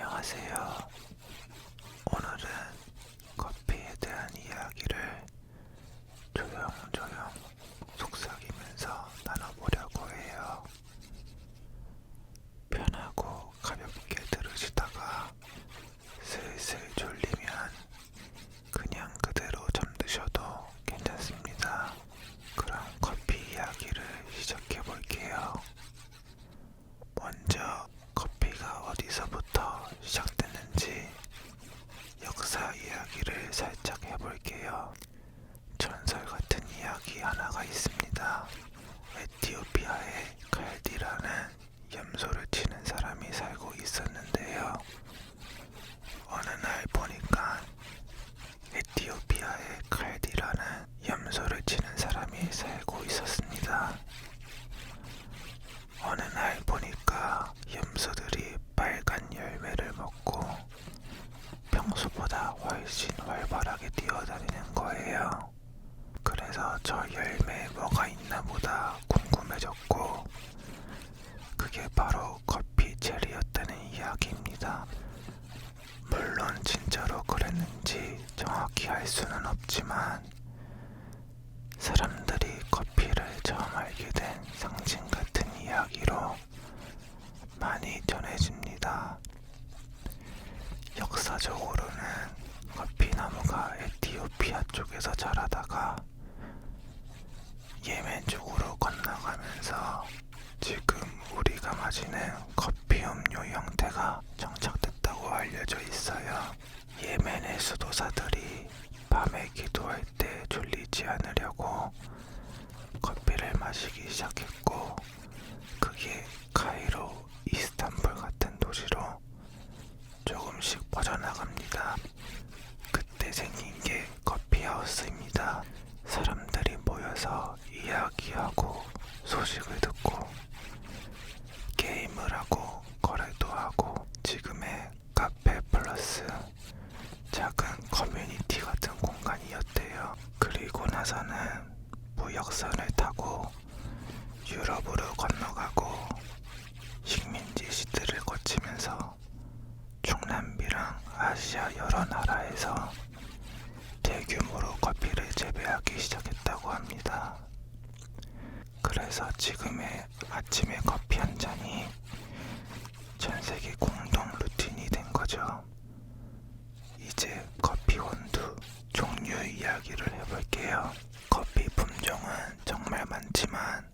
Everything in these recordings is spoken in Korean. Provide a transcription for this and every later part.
안녕하세요. 오늘은 커피에 대한 이야기를 조용조용 속삭이면서 나눠보려고 해요. 편하고 가볍게 들으시다가 슬슬 졸리면 그냥 그대로 잠드셔도 괜찮습니다. 그럼 커피 이야기를 시작해볼게요. 먼저 커피가 어디서부터 시작됐는지 역사 이야기를 살짝 해볼게요. 전설 같은 이야기 하나가 있습니다. 에티오피아에 칼디라는 염소를 치는 사람이 살고 있었는데요. 어느 날 보니까 에티오피아에 칼디라는 염소를 치는 사람이 살고 있었습니다. 어느 날 보니까 염소들이 빨간 열매를 먹고 평소보다 훨씬 활발하게 뛰어다니는 거예요. 그래서 저 열매에 뭐가 있나 보다 궁금해졌고 그게 바로 커피 체리였다는 이야기입니다. 물론 진짜로 그랬는지 정확히 알 수는 없지만 사람들이 커피를 처음 알게 된 상징 같은 이야기로 많이 전해집니다. 역사적으로는 커피나무가 에티오피아 쪽에서 자라다가 예멘 쪽으로 건너가면서 지금 우리가 마시는 커피 음료 형태가 정착됐다고 알려져 있어요. 예멘의 수도사들이 밤에 기도할 때 졸리지 않으려고 커피를 마시기 시작했고 그게 카이로, 이스탄불 같은 도시로 조금씩 퍼져나갑니다. 그때 생긴 게 커피하우스입니다. 사람들이 모여서 이야기하고 소식을 듣고 게임을 하고 거래도 하고 지금의 카페 플러스 작은 커뮤니티 같은 공간이었대요. 그리고 나서는 무역선을 타고 유럽으로 건너가고 식민지 시대를 거치면서 중남미랑 아시아 여러 나라에서 대규모로 커피를 재배하기 시작했다고 합니다. 그래서 지금의 아침에 커피 한 잔이 전 세계 공동 루틴이 된 거죠. 이제 커피 원두 종류 이야기를 해볼게요. 커피 품종은 정말 많지만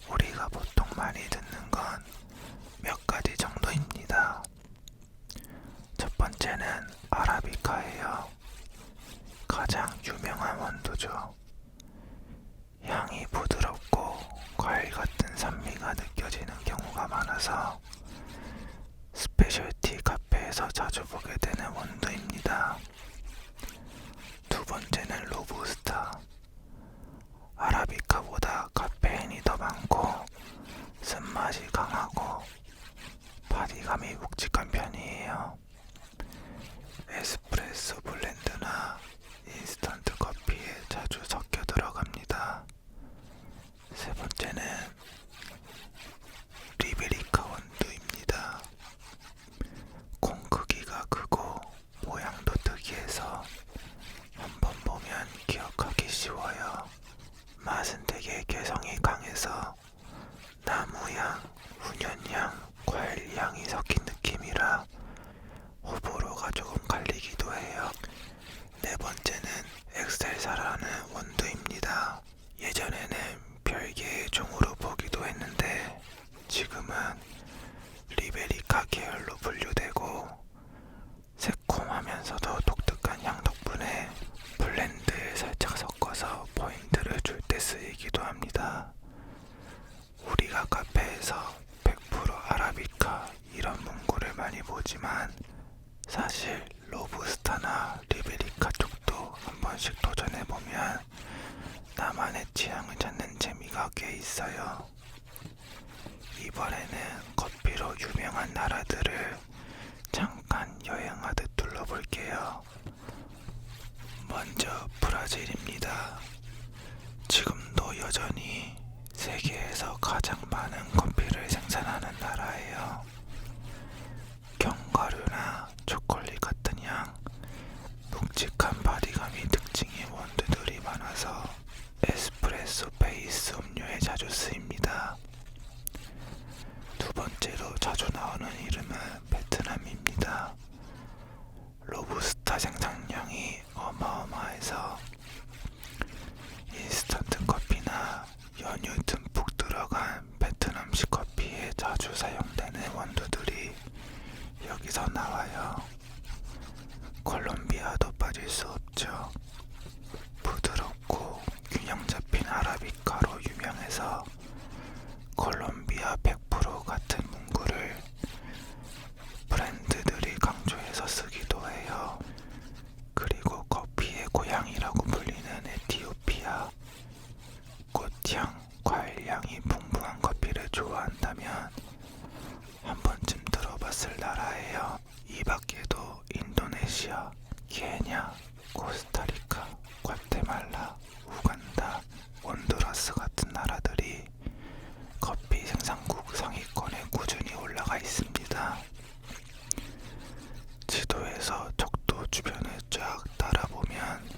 우리가 보통 많이 듣는 건 몇 가지 정도입니다. 첫 번째는 아라비카예요. 가장 유명한 원두죠. 향이 부드럽고 과일 같은 산미가 느껴지는 경우가 많아서 스페셜티 카페에서 자주 보게 되는 원두입니다. 두 번째는 로부스타. 아라비카보다 카페인이 더 많고 쓴맛이 강하고 바디감이 묵직한 편이에요. 에스프레소 블렌드나 인스턴트 커피에 자주 섞여 들어갑니다. 세 번째는 리베리카 원두입니다. 콩 크기가 크고 모양도 특이해서 한번 보면 기억하기 쉬워요. 맛은 되게 개성이 강해서 나무향, 훈연향, 과일향이 섞인 느낌이라 호불호가 조금 갈리기도 해요. 네 번째는 엑셀사라는 원두입니다. 예전에는 별개의 종으로 보기도 했는데 지금은 리베리카 계열로 분류되고 새콤하면서도 독특한 향 덕분에 블렌드에 살짝 섞어서 포인트를 줄 때 쓰이기도 합니다. 우리가 카페에서 100% 아라비카 이런 문구를 많이 보지만 사실 로부스타나 리베리카 쪽도 한 번씩 도전해보면 나만의 취향을 찾는 재미가 꽤 있어요. 이번에는 커피로 유명한 나라들을 잠깐 여행하듯 둘러볼게요. 먼저 브라질입니다. 지금도 여전히 세계에서 가장 많은 커피를 생산하는 나라예요. 견과류나 여기서 나와요. 콜롬비아도 빠질 수 없죠. 부드럽고 균형 잡힌 아라비카로 유명해서 콜롬비아 100% 같은 문구를 브랜드들이 강조해서 쓰기도 해요. 그리고 커피의 고향이라고 불리는 에티오피아, 꽃향, 과일향이 풍부한 커피를 좋아한다면 한 번쯤 들어봤을 나라예요. 이 밖에도 인도네시아, 케냐, 코스타리카, 과테말라, 우간다, 온두라스 같은 나라들이 커피 생산국 상위권에 꾸준히 올라가 있습니다. 지도에서 적도 주변을 쫙 따라보면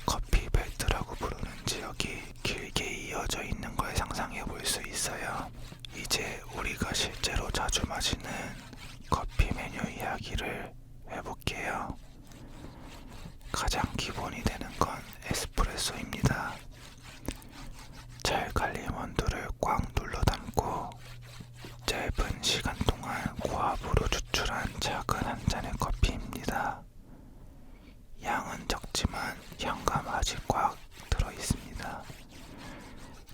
커피 벨트라고 부르는 지역이 길게 이어져 있는 걸 상상해 볼 수 있어요. 이제 우리가 실제로 자주 마시는 커피 메뉴 이야기를 해볼게요. 가장 기본이 되는 건 에스프레소입니다. 잘 갈린 원두를 꽉 눌러 담고 짧은 시간 동안 고압으로 추출한 작은 한 잔의 커피입니다. 양은 적지만 향과 맛이 꽉 들어 있습니다.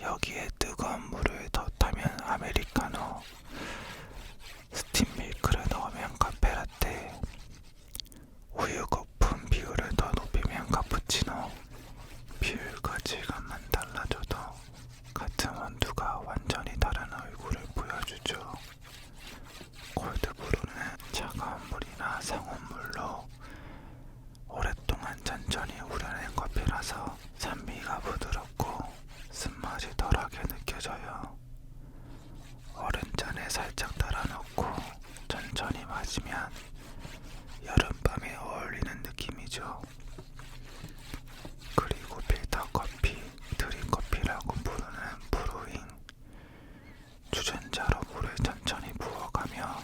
여기에 뜨거운 물을 더 타면 아메리카노, 스팀 밀크를 넣으면 카페라떼, 우유 거품 비율을 더 높이면 카푸치노. 비율과 질감만 달라져도 같은 원두가 완전히 다른 얼굴을 보여주죠. 콜드브루는 차가운 물이나 상온물로 오랫동안 천천히 우려낸 커피라서 산미가 부드럽고 쓴맛이 덜하게 느껴져요. 얼음잔에 살짝 따라 넣고 천천히 마시면 여름밤에 어울리는 느낌이죠. 그리고 필터 커피, 드립커피라고 부르는 브루잉. 주전자로 물을 천천히 부어가며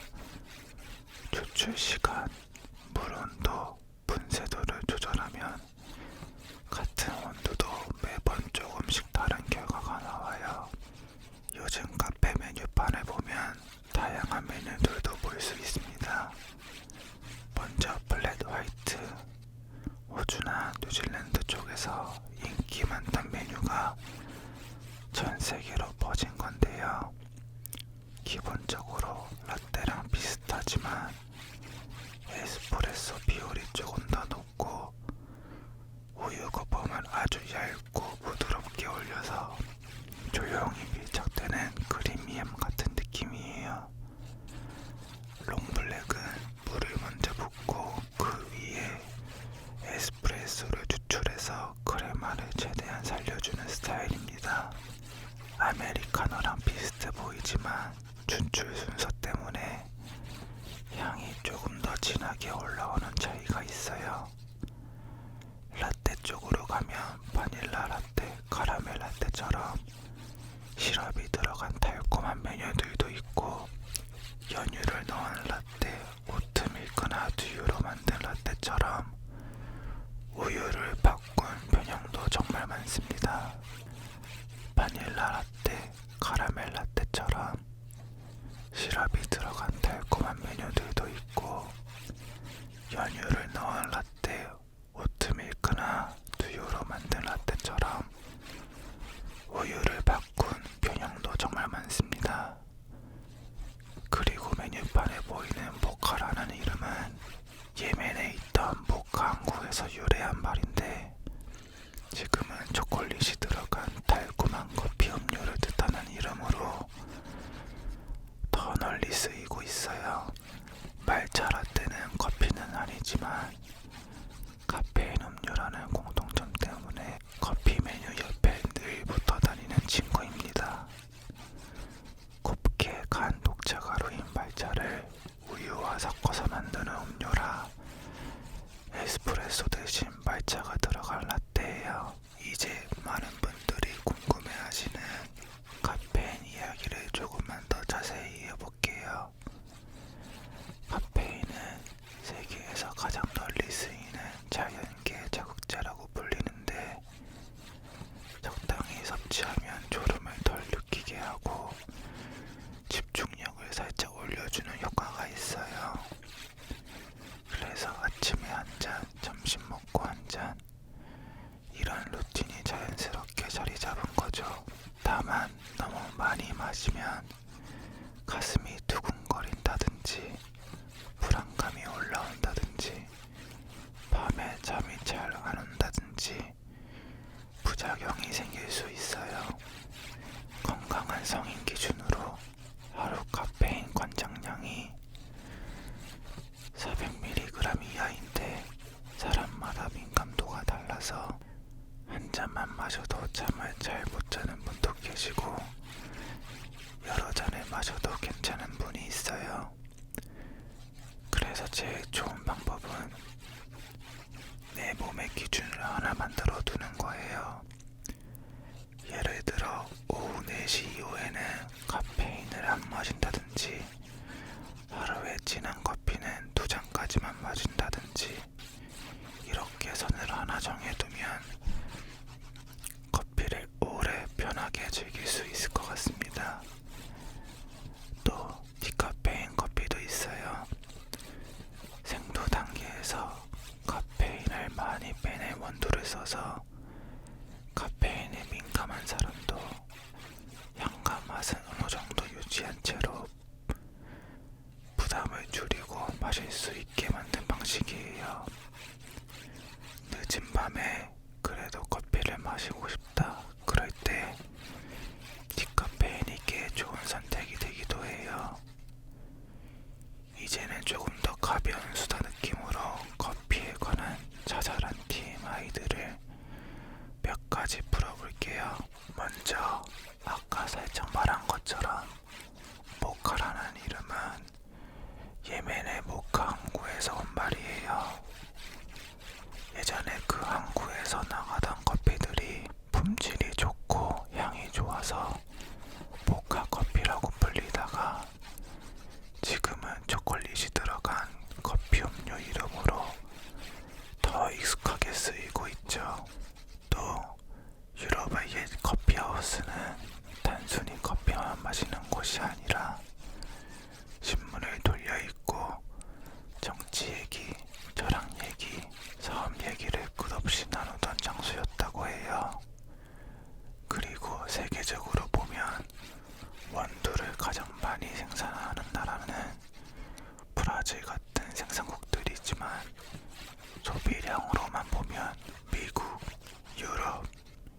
추출 시간, 물 온도, 분쇄도를 조절하면 같은 온도도 매번 조금씩 다른 결과가 나와요. 요즘 카페 메뉴판을 보면 다양한 메뉴들도 볼 수 있습니다. 먼저 플랫 화이트, 호주나 뉴질랜드 쪽에서 인기 많던 메뉴가 전 세계로 퍼진 건데요. 기본적으로 라떼랑 비슷하지만 에스프레소 비율이 조금 더 높고 우유 거품을 아주 얇고 부드럽게 올려서 조용히 밀착되는 크리미함 같은 느낌이에요. 롱블랙은 물을 먼저 붓고 그 위에 에스프레소를 추출해서 크레마를 최대한 살려주는 스타일입니다. 아메리카노랑 비슷해 보이지만 추출 순서 때문에 향이 조금 더 진하게 올라오는 차이가 있어요. 라떼 쪽으로 가면 바닐라 라떼, 카라멜 라떼처럼 시럽이 들어간 달콤한 메뉴들도 있고 연유를 넣은 라떼, 오트밀크나 두유로 만든 라떼처럼 우유를 바꾼 변형도 정말 많습니다. 바닐라 라떼, 카라멜 라떼처럼 시럽이 들어간 달콤한 메뉴들도 있고 연유를 넣은 라떼, 오트밀크나 두유로 만든 라떼처럼 우유를 바꾼 변형도 정말 많습니다. 그리고 메뉴판에 보이는 모카라는 이름은 예멘에 있던 모카 항구에서 유래한 말인데 지금은 초콜릿이 들어간 달콤한 커피 음료를 뜻하는 이름으로 더 널리 쓰이고 있어요. 말차 라떼는 커피는 아니지만 카페인 음료라는 공통점 때문에 커피 메뉴 옆에 늘 붙어 다니는 친구입니다. 곱게 간 녹차 가루인 말차를 우유와 섞어서 만드는 음료라 에스프레소 대신 말차가 들어간 라떼예요. 이제 많은 분들이 궁금해하시는 카페인 이야기를 조금만 더 자세히 해볼게요. 카페인은 세계에서 가장 널리 쓰이는 자연계 자극제라고 불리는데 적당히 섭취하면 졸음을 덜 느끼게 하고 집중력을 살짝 올려주는 효과가 있어요. 써서 카페인에 민감한 사람도 향과 맛은 어느 정도 유지한 채로 부담을 줄이고 마실 수 있게 만든 방식이에요. 늦은 밤에 그래도 커피를 마시고 싶다 그럴 때 디카페인이 꽤 좋은 선택이 되기도 해요. 이제는 조금 더 가벼운 수다 느낌으로 커피에 관한 자잘한 TMI들을 몇 가지 풀어볼게요. 먼저 아까 살짝 말한 것처럼 모카라는 이름은 예멘의 모카 항구에서 온 말이에요. 예전에 그 항구에서 나가던 커피들이 품질이 좋고 향이 좋아서 모카 커피라고 불리다가 지금은 초콜릿이 들어간 커피 음료 이름으로 더 익숙하게 쓰이고 있죠. 또 유럽의 옛 커피하우스는 단순히 커피만 마시는 곳이 아니라 신문을 돌려 읽고 정치 얘기, 철학 얘기, 사업 얘기를 끝없이 나누던 장소였다고 해요. 그리고 세계적으로 보면 원두를 가장 많이 생산하는 나라는 브라질 같은 생산국들이지만 소비량으로만 보면 미국, 유럽,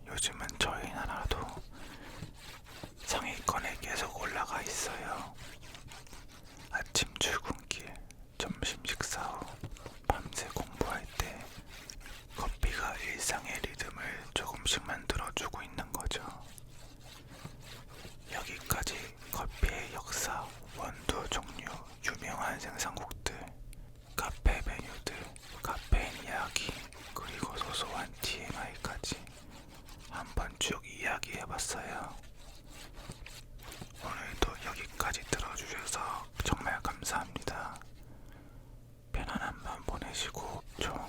요즘은 저희 나라도 상위권에 계속 올라가 있어요. 아침 출근길, 점심 식사 후 밤새 공부할 때 커피가 일상의 리듬을 조금씩 만들어주고 있는 거죠. 여기까지 커피의 역사, 원두 종류, 유명한 생산국들, 카페 메뉴들, 카페인 이야기, 그리고 소소한 TMI까지 한번 쭉 이야기해봤어요. 오늘도 여기까지 들어주셔서 정말 감사합니다. 편안한 밤 보내시고 좋은